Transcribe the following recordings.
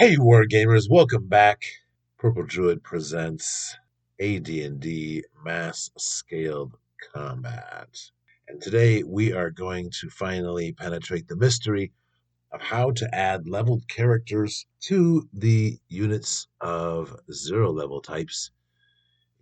Hey Wargamers, welcome back. Purple Druid presents AD&D Mass Scaled Combat. And today we are going to finally penetrate the mystery of how to add leveled characters to the units of zero level types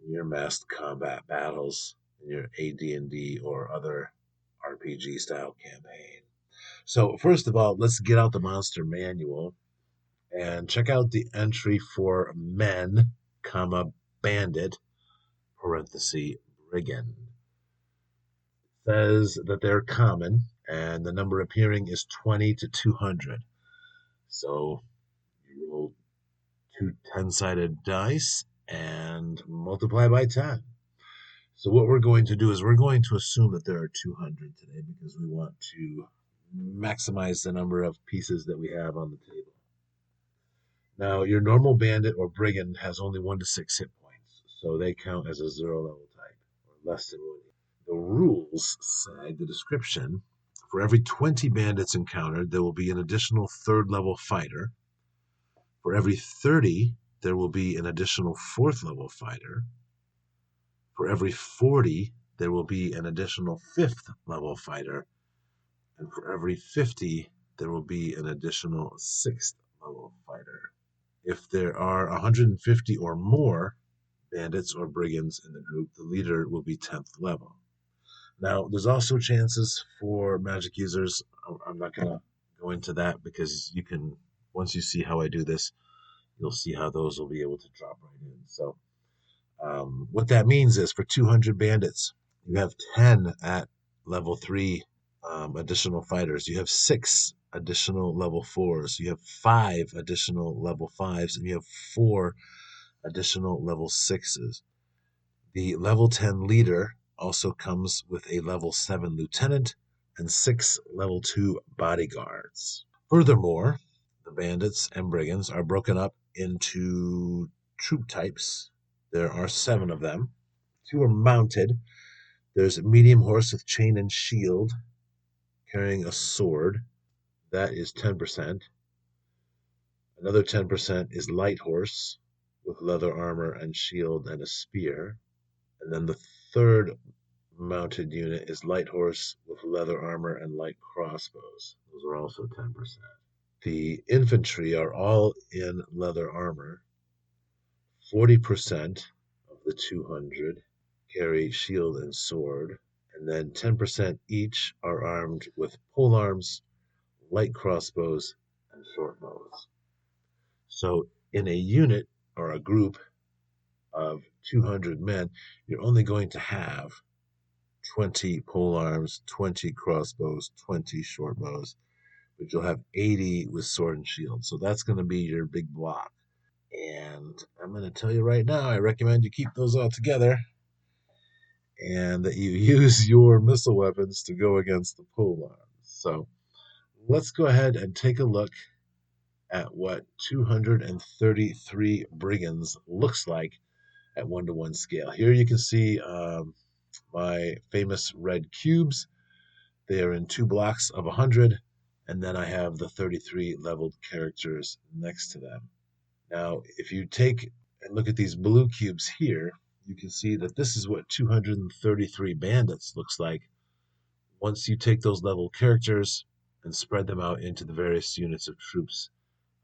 in your massed combat battles, in your AD&D or other RPG style campaign. So first of all, let's get out the monster manual and check out the entry for men, comma, bandit, parenthesis, brigand. It says that they're common and the number appearing is 20 to 200. So you roll two 10-sided dice and multiply by 10. So what we're going to do is we're going to assume that there are 200 today because we want to maximize the number of pieces that we have on the table. Now, your normal bandit or brigand has only 1 to 6 hit points, so they count as a zero level type, or less than 1. The rules say, the description, for every 20 bandits encountered, there will be an additional third level fighter. For every 30, there will be an additional fourth level fighter. For every 40, there will be an additional fifth level fighter. And for every 50, there will be an additional sixth level fighter. If there are 150 or more bandits or brigands in the group, the leader will be 10th level. Now, there's also chances for magic users. I'm not going to go into that because you can, once you see how I do this, you'll see how those will be able to drop right in. So, what that means is for 200 bandits, you have 10 at level 3 additional fighters. You have 6 additional level 4s. You have 5 additional level 5s, and you have 4 additional level 6s. The level 10 leader also comes with a level 7 lieutenant and 6 level 2 bodyguards. Furthermore, the bandits and brigands are broken up into troop types. There are 7 of them. 2 are mounted. There's a medium horse with chain and shield carrying a sword. That is 10%. Another 10% is light horse with leather armor and shield and a spear. And then the third mounted unit is light horse with leather armor and light crossbows. Those are also 10%. The infantry are all in leather armor. 40% of the 200 carry shield and sword. And then 10% each are armed with polearms, light crossbows, and short bows. So in a unit or a group of 200 men, you're only going to have 20 polearms, 20 crossbows, 20 short bows, but you'll have 80 with sword and shield. So that's going to be your big block. And I'm going to tell you right now, I recommend you keep those all together and that you use your missile weapons to go against the polearms. So let's go ahead and take a look at what 233 brigands looks like at 1-to-1 scale. Here you can see my famous red cubes. They are in 2 blocks of 100, and then I have the 33 leveled characters next to them. Now, if you take and look at these blue cubes here, you can see that this is what 233 bandits looks like once you take those leveled characters and spread them out into the various units of troops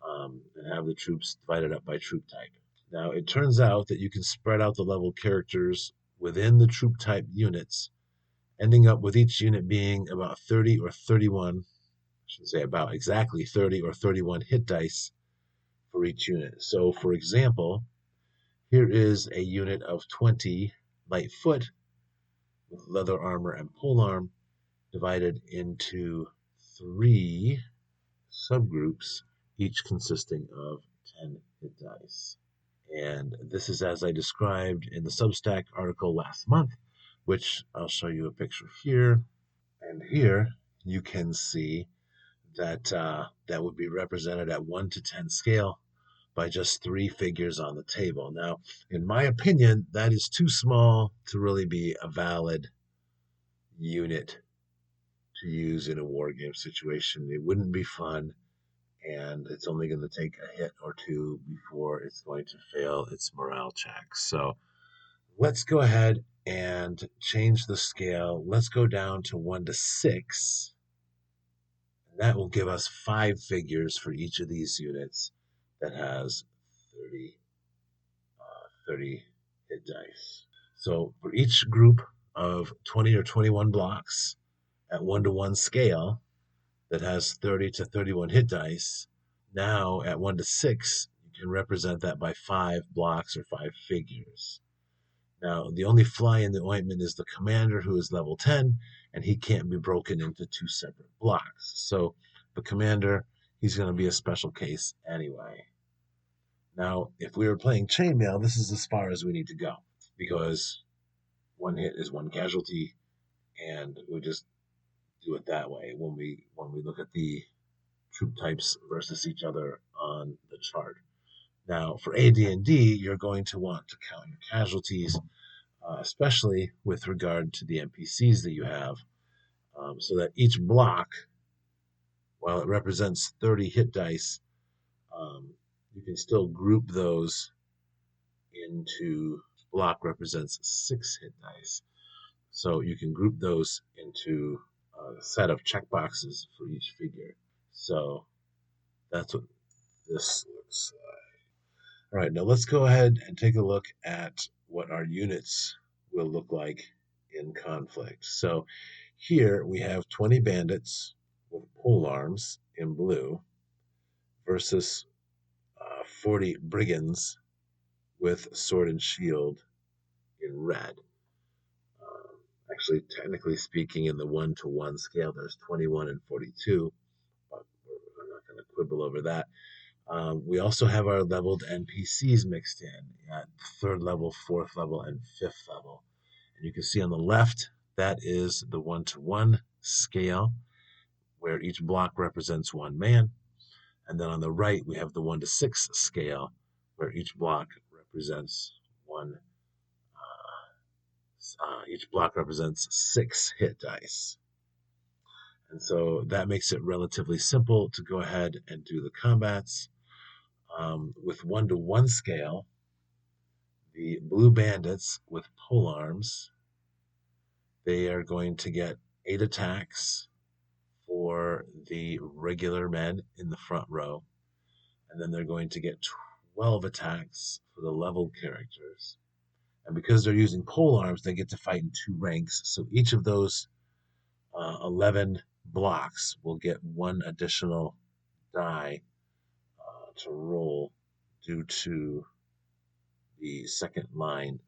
and have the troops divided up by troop type. Now, it turns out that you can spread out the level characters within the troop type units, ending up with each unit being about 30 or 31, I shouldn't say about, exactly 30 or 31 hit dice for each unit. So, for example, here is a unit of 20 light foot with leather armor and polearm divided into 3 subgroups, each consisting of 10 hit dice. And this is as I described in the Substack article last month, which I'll show you a picture here. And here you can see that that would be represented at 1 to 10 scale by just 3 figures on the table. Now, in my opinion, that is too small to really be a valid unit to use in a war game situation. It wouldn't be fun, and it's only going to take a hit or two before it's going to fail its morale check. So let's go ahead and change the scale. Let's go down to 1 to 6. And that will give us 5 figures for each of these units that has 30, 30 hit dice. So for each group of 20 or 21 blocks at 1 to 1 scale that has 30 to 31 hit dice, now at 1 to 6, you can represent that by 5 blocks or 5 figures. Now, the only fly in the ointment is the commander, who is level 10, and he can't be broken into 2 separate blocks. So the commander, he's going to be a special case anyway. Now, if we were playing chainmail, this is as far as we need to go, because 1 hit is 1 casualty, and we just do it that way when we look at the troop types versus each other on the chart. Now, for AD&D, you're going to want to count your casualties, especially with regard to the NPCs that you have, so that each block, while it represents 30 hit dice, you can still group those into block represents 6 hit dice. So you can group those into a set of checkboxes for each figure. So that's what this looks like. All right, now let's go ahead and take a look at what our units will look like in conflict. So here we have 20 bandits with pole arms in blue versus 40 brigands with sword and shield in red. Actually, technically speaking, in the 1 to 1 scale, there's 21 and 42, but I'm not going to quibble over that. We also have our leveled NPCs mixed in at 3rd level, 4th level, and 5th level. And you can see on the left, that is the 1 to 1 scale, where each block represents 1 man. And then on the right, we have the 1 to 6 scale, where each block represents each block represents 6 hit dice. And so that makes it relatively simple to go ahead and do the combats. With 1 to 1 scale, the blue bandits with pole arms, they are going to get 8 attacks for the regular men in the front row. And then they're going to get 12 attacks for the leveled characters. And because they're using pole arms, they get to fight in 2 ranks. So each of those 11 blocks will get 1 additional die to roll due to the second line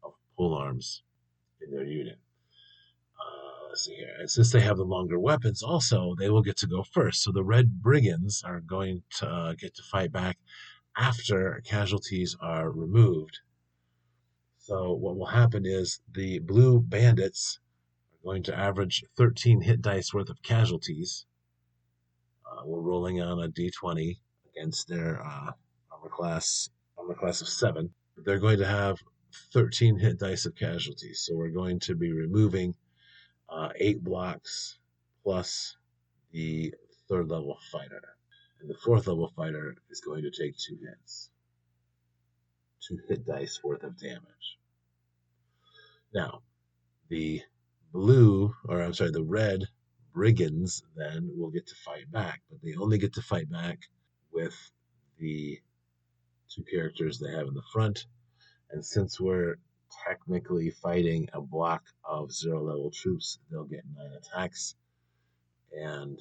of pole arms in their unit. Let's see here. And since they have the longer weapons, also, they will get to go first. So the red brigands are going to get to fight back after casualties are removed. So what will happen is the blue bandits are going to average 13 hit dice worth of casualties. We're rolling on a d20 against their armor class of 7. They're going to have 13 hit dice of casualties. So we're going to be removing 8 blocks plus the 3rd level fighter. And the 4th level fighter is going to take 2 hits. 2 hit dice worth of damage. Now, the red brigands then will get to fight back, but they only get to fight back with the 2 characters they have in the front. And since we're technically fighting a block of 0 level troops, they'll get 9 attacks, and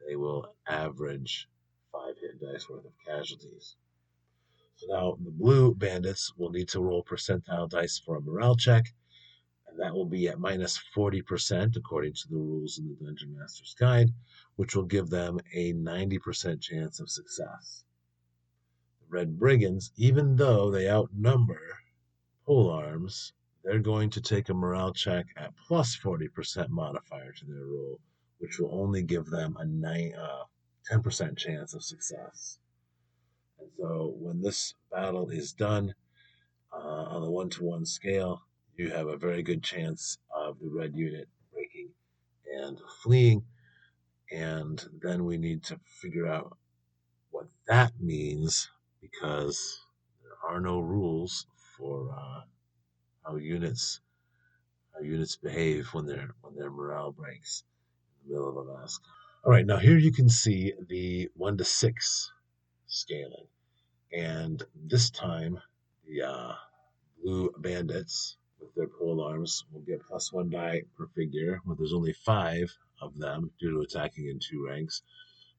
they will average 5 hit dice worth of casualties. So now the blue bandits will need to roll percentile dice for a morale check, and that will be at minus 40% according to the rules in the Dungeon Master's Guide, which will give them a 90% chance of success. The red brigands, even though they outnumber pole arms, they're going to take a morale check at plus 40% modifier to their roll, which will only give them a 10% chance of success. And so when this battle is done on the 1 to 1 scale, you have a very good chance of the red unit breaking and fleeing. And then we need to figure out What that means, because there are no rules for how units behave when their morale breaks in the middle of a mask. All right, now here you can see the 1 to 6 scaling, and this time the blue bandits with their pole arms will get +1 die per figure, where there's only 5 of them due to attacking in 2 ranks,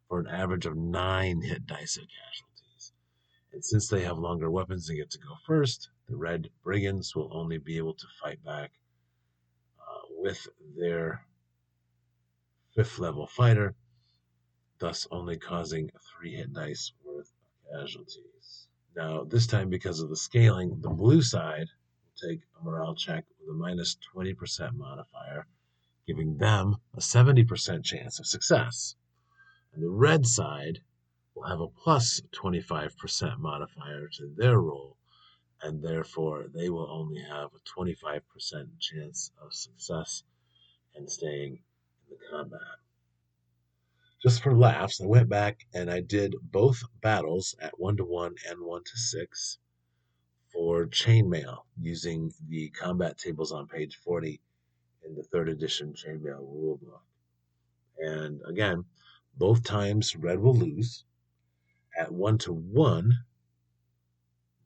for an average of 9 hit dice of casualties. And since they have longer weapons and get to go first, the red brigands will only be able to fight back with their 5th level fighter, thus only causing 3 hit dice worth of casualties. Now, this time, because of the scaling, the blue side will take a morale check with a -20% modifier, giving them a 70% chance of success. And the red side will have a +25% modifier to their roll, and therefore they will only have a 25% chance of success and staying in the combat. Just for laughs, I went back and I did both battles at 1 to 1 and 1 to 6 for chainmail using the combat tables on page 40 in the 3rd edition chainmail rulebook. And again, both times red will lose. At 1 to 1,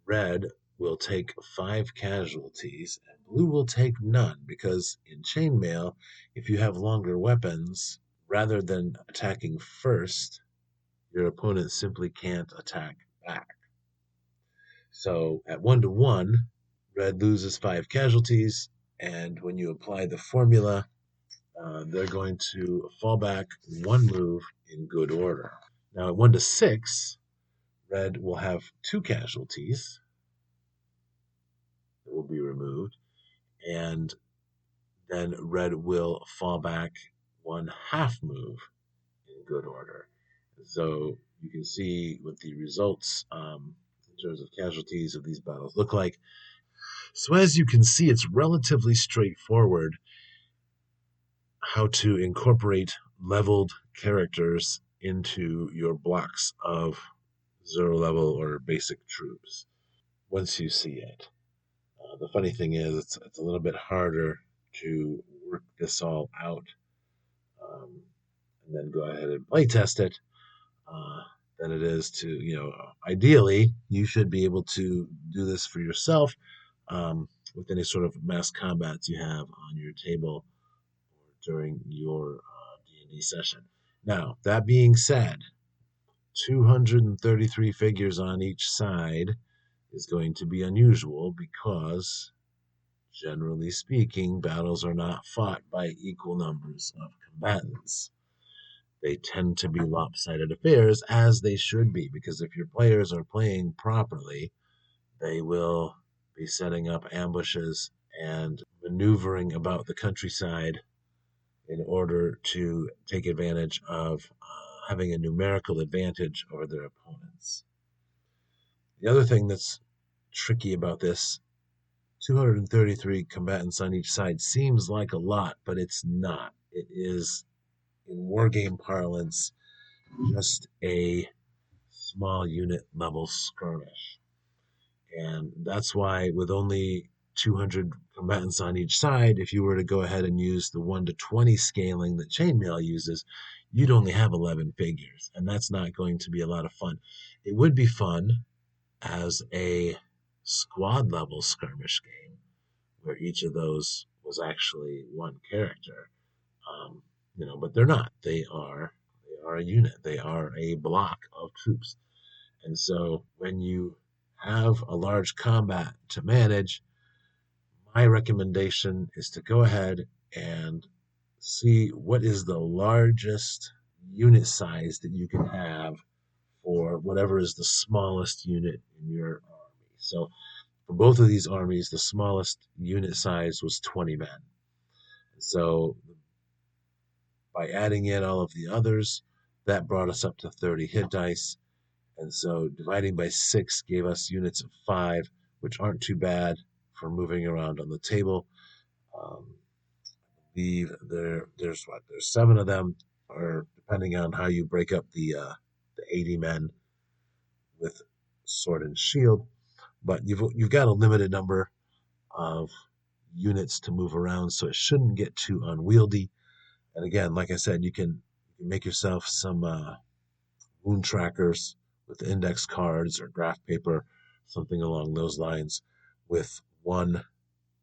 red will take 5 casualties and blue will take none, because in chainmail, if you have longer weapons, rather than attacking first, your opponent simply can't attack back. So at 1 to 1, red loses 5 casualties, and when you apply the formula, they're going to fall back 1 move in good order. Now at 1 to 6, red will have 2 casualties that will be removed, and then red will fall back 1/2 move in good order. So you can see what the results in terms of casualties of these battles look like. So as you can see, it's relatively straightforward how to incorporate leveled characters into your blocks of 0 level or basic troops once you see it. The funny thing is, it's a little bit harder to work this all out and then go ahead and play test it than it is to, ideally, you should be able to do this for yourself with any sort of mass combats you have on your table or during your D&D session. Now, that being said, 233 figures on each side is going to be unusual because, generally speaking, battles are not fought by equal numbers of combatants. They tend to be lopsided affairs, as they should be, because if your players are playing properly, they will be setting up ambushes and maneuvering about the countryside in order to take advantage of having a numerical advantage over their opponents. The other thing that's tricky about this, 233 combatants on each side seems like a lot, but it's not. It is, in wargame parlance, just a small unit level skirmish. And that's why, with only 200 combatants on each side, if you were to go ahead and use the 1 to 20 scaling that chainmail uses, you'd only have 11 figures. And that's not going to be a lot of fun. It would be fun as a squad level skirmish game where each of those was actually one character. But they're not. They are a unit. They are a block of troops. And so when you have a large combat to manage, my recommendation is to go ahead and see what is the largest unit size that you can have for whatever is the smallest unit in your army. So for both of these armies, the smallest unit size was 20 men. So by adding in all of the others, that brought us up to 30 hit dice. And so dividing by 6 gave us units of 5, which aren't too bad for moving around on the table. There's 7 of them, or depending on how you break up the 80 men, with sword and shield, but you've got a limited number of units to move around, so it shouldn't get too unwieldy. And again, like I said, you can make yourself some wound trackers with index cards or graph paper, something along those lines, with one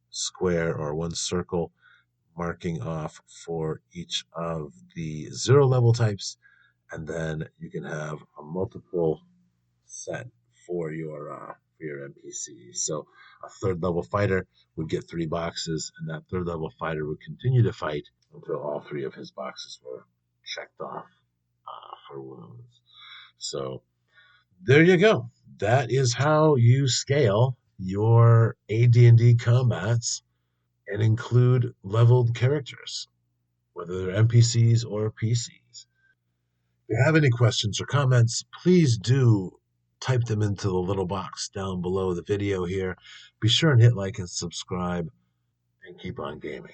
square or one circle marking off for each of the 0 level types, and then you can have a multiple set for your NPCs. So a 3rd level fighter would get 3 boxes, and that 3rd level fighter would continue to fight until all 3 of his boxes were checked off for wounds. So there you go. That is how you scale your AD&D combats and include leveled characters, whether they're NPCs or PCs. If you have any questions or comments, please do type them into the little box down below the video here. Be sure and hit like and subscribe, and keep on gaming.